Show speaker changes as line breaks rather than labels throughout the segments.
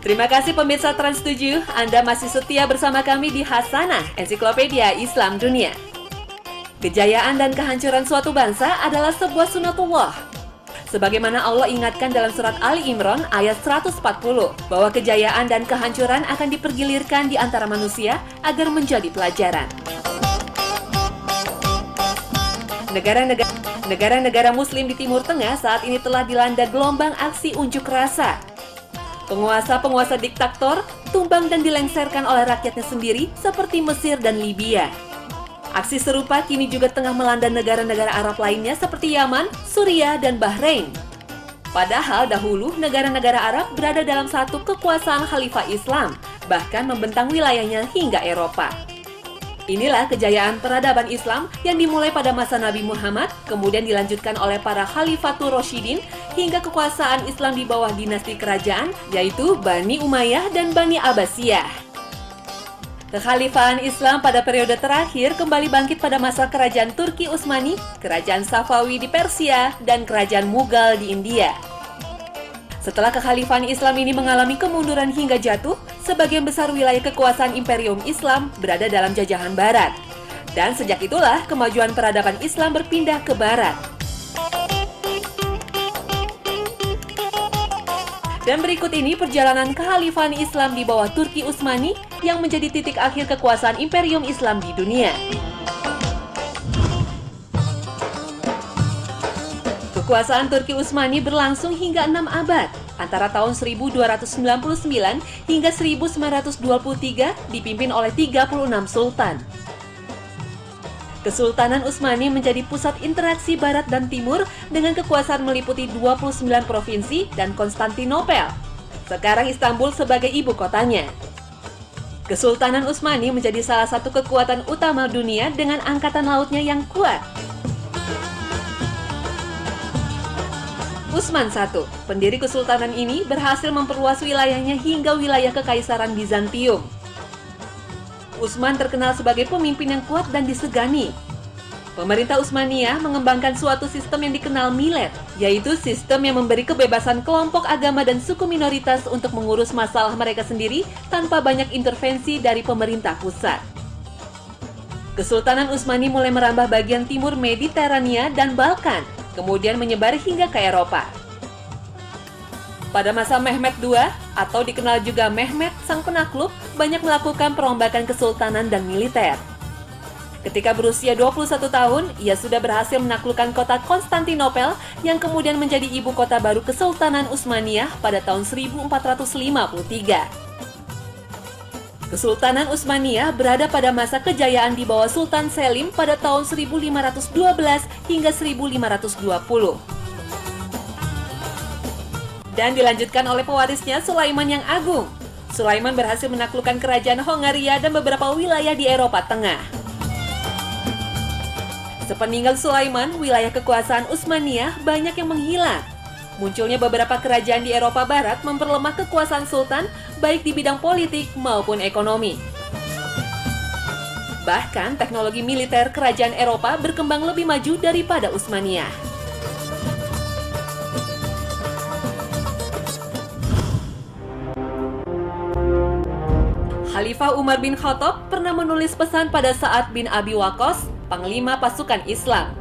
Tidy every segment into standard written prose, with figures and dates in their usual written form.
Terima kasih pemirsa Trans 7, Anda masih setia bersama kami di Hasanah, Ensiklopedia Islam Dunia. Kejayaan dan kehancuran suatu bangsa adalah sebuah sunatullah. Sebagaimana Allah ingatkan dalam surat Ali Imran ayat 140, bahwa kejayaan dan kehancuran akan dipergilirkan di antara manusia agar menjadi pelajaran. Negara-negara Muslim di Timur Tengah saat ini telah dilanda gelombang aksi unjuk rasa. Penguasa-penguasa diktator tumbang dan dilengsarkan oleh rakyatnya sendiri seperti Mesir dan Libya. Aksi serupa kini juga tengah melanda negara-negara Arab lainnya seperti Yaman, Suriah, dan Bahrain. Padahal dahulu negara-negara Arab berada dalam satu kekuasaan Khalifah Islam, bahkan membentang wilayahnya hingga Eropa. Inilah kejayaan peradaban Islam yang dimulai pada masa Nabi Muhammad, kemudian dilanjutkan oleh para Khalifatur Rasyidin hingga kekuasaan Islam di bawah dinasti kerajaan, yaitu Bani Umayyah dan Bani Abbasiyah. Kekhalifahan Islam pada periode terakhir kembali bangkit pada masa kerajaan Turki Utsmani, kerajaan Safawi di Persia, dan kerajaan Mughal di India. Setelah kekhalifahan Islam ini mengalami kemunduran hingga jatuh, sebagian besar wilayah kekuasaan Imperium Islam berada dalam jajahan Barat. Dan sejak itulah kemajuan peradaban Islam berpindah ke Barat. Dan berikut ini perjalanan kekhalifahan Islam di bawah Turki Utsmani yang menjadi titik akhir kekuasaan Imperium Islam di dunia. Kekuasaan Turki Utsmani berlangsung hingga 6 abad, antara tahun 1299 hingga 1923 dipimpin oleh 36 sultan. Kesultanan Utsmani menjadi pusat interaksi Barat dan Timur dengan kekuasaan meliputi 29 provinsi dan Konstantinopel. Sekarang Istanbul sebagai ibu kotanya. Kesultanan Utsmani menjadi salah satu kekuatan utama dunia dengan angkatan lautnya yang kuat. Utsman I, pendiri kesultanan ini berhasil memperluas wilayahnya hingga wilayah Kekaisaran Bizantium. Utsman terkenal sebagai pemimpin yang kuat dan disegani. Pemerintah Utsmaniyah mengembangkan suatu sistem yang dikenal milet, yaitu sistem yang memberi kebebasan kelompok agama dan suku minoritas untuk mengurus masalah mereka sendiri tanpa banyak intervensi dari pemerintah pusat. Kesultanan Utsmani mulai merambah bagian timur Mediterania dan Balkan, kemudian menyebar hingga ke Eropa. Pada masa Mehmed II, atau dikenal juga Mehmed Sang Penakluk, banyak melakukan perombakan kesultanan dan militer. Ketika berusia 21 tahun, ia sudah berhasil menaklukkan kota Konstantinopel yang kemudian menjadi ibu kota baru Kesultanan Utsmaniyah pada tahun 1453. Kesultanan Utsmaniyah berada pada masa kejayaan di bawah Sultan Selim pada tahun 1512 hingga 1520. Dan dilanjutkan oleh pewarisnya Sulaiman yang Agung. Sulaiman berhasil menaklukkan kerajaan Hongaria dan beberapa wilayah di Eropa Tengah. Sepeninggal Sulaiman, wilayah kekuasaan Utsmaniyah banyak yang menghilang. Munculnya beberapa kerajaan di Eropa Barat memperlemah kekuasaan sultan baik di bidang politik maupun ekonomi. Bahkan teknologi militer kerajaan Eropa berkembang lebih maju daripada Utsmaniyah. Khalifah Umar bin Khattab pernah menulis pesan pada Sa'ad bin Abi Waqqas, panglima pasukan Islam.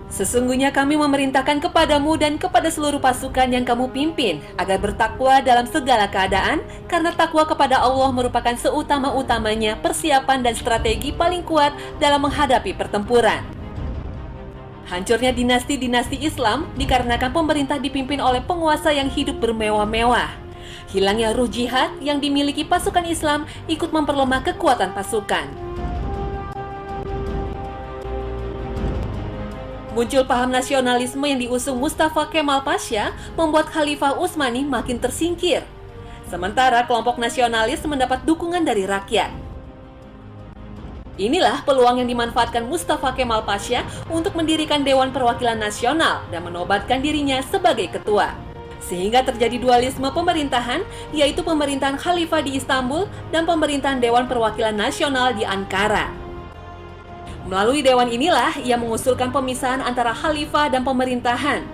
Sesungguhnya kami memerintahkan kepadamu dan kepada seluruh pasukan yang kamu pimpin agar bertakwa dalam segala keadaan, karena takwa kepada Allah merupakan seutama-utamanya persiapan dan strategi paling kuat dalam menghadapi pertempuran. Hancurnya dinasti-dinasti Islam dikarenakan pemerintah dipimpin oleh penguasa yang hidup bermewah-mewah. Hilangnya ruh jihad yang dimiliki pasukan Islam ikut memperlemah kekuatan pasukan. Muncul paham nasionalisme yang diusung Mustafa Kemal Pasha membuat Khalifah Utsmani makin tersingkir. Sementara kelompok nasionalis mendapat dukungan dari rakyat. Inilah peluang yang dimanfaatkan Mustafa Kemal Pasha untuk mendirikan Dewan Perwakilan Nasional dan menobatkan dirinya sebagai ketua. Sehingga terjadi dualisme pemerintahan, yaitu pemerintahan Khalifah di Istanbul dan pemerintahan Dewan Perwakilan Nasional di Ankara. Melalui dewan inilah ia mengusulkan pemisahan antara khalifah dan pemerintahan.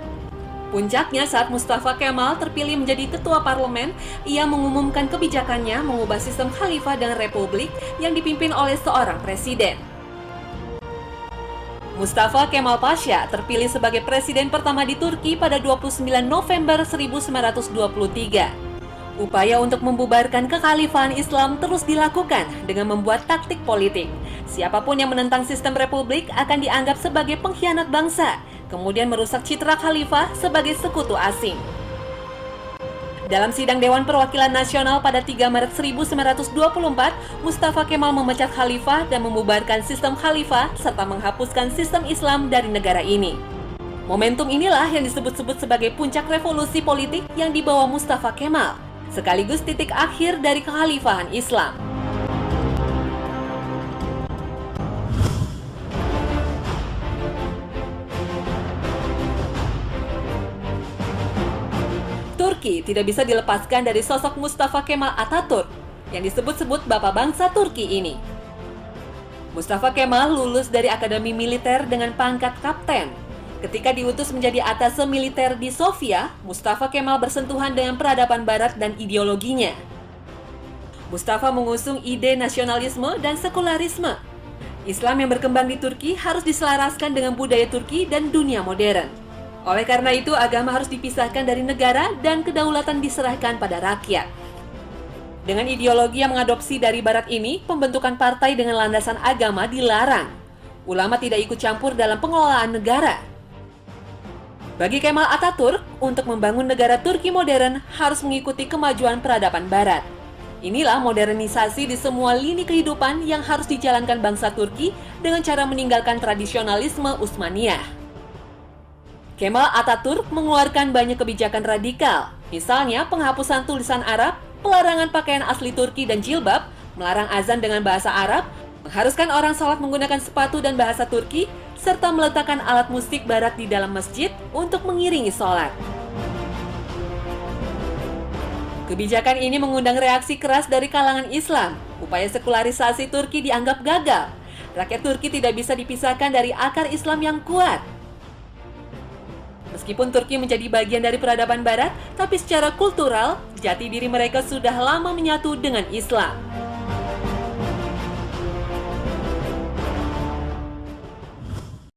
Puncaknya saat Mustafa Kemal terpilih menjadi ketua parlemen, ia mengumumkan kebijakannya mengubah sistem khalifah dan republik yang dipimpin oleh seorang presiden. Mustafa Kemal Pasha terpilih sebagai presiden pertama di Turki pada 29 November 1923. Upaya untuk membubarkan kekhalifahan Islam terus dilakukan dengan membuat taktik politik. Siapapun yang menentang sistem republik akan dianggap sebagai pengkhianat bangsa, kemudian merusak citra khalifah sebagai sekutu asing. Dalam sidang Dewan Perwakilan Nasional pada 3 Maret 1924, Mustafa Kemal memecat khalifah dan membubarkan sistem khalifah serta menghapuskan sistem Islam dari negara ini. Momentum inilah yang disebut-sebut sebagai puncak revolusi politik yang dibawa Mustafa Kemal, sekaligus titik akhir dari kekhalifahan Islam. Turki tidak bisa dilepaskan dari sosok Mustafa Kemal Atatürk yang disebut-sebut Bapak Bangsa Turki ini. Mustafa Kemal lulus dari Akademi Militer dengan pangkat kapten. Ketika diutus menjadi atase militer di Sofia, Mustafa Kemal bersentuhan dengan peradaban Barat dan ideologinya. Mustafa mengusung ide nasionalisme dan sekularisme. Islam yang berkembang di Turki harus diselaraskan dengan budaya Turki dan dunia modern. Oleh karena itu, agama harus dipisahkan dari negara dan kedaulatan diserahkan pada rakyat. Dengan ideologi yang mengadopsi dari Barat ini, pembentukan partai dengan landasan agama dilarang. Ulama tidak ikut campur dalam pengelolaan negara. Bagi Kemal Atatürk, untuk membangun negara Turki modern harus mengikuti kemajuan peradaban Barat. Inilah modernisasi di semua lini kehidupan yang harus dijalankan bangsa Turki dengan cara meninggalkan tradisionalisme Utsmaniyah. Kemal Atatürk mengeluarkan banyak kebijakan radikal, misalnya penghapusan tulisan Arab, pelarangan pakaian asli Turki dan jilbab, melarang azan dengan bahasa Arab, mengharuskan orang sholat menggunakan sepatu dan bahasa Turki, serta meletakkan alat musik Barat di dalam masjid untuk mengiringi sholat. Kebijakan ini mengundang reaksi keras dari kalangan Islam. Upaya sekularisasi Turki dianggap gagal. Rakyat Turki tidak bisa dipisahkan dari akar Islam yang kuat. Meskipun Turki menjadi bagian dari peradaban Barat, tapi secara kultural, jati diri mereka sudah lama menyatu dengan Islam.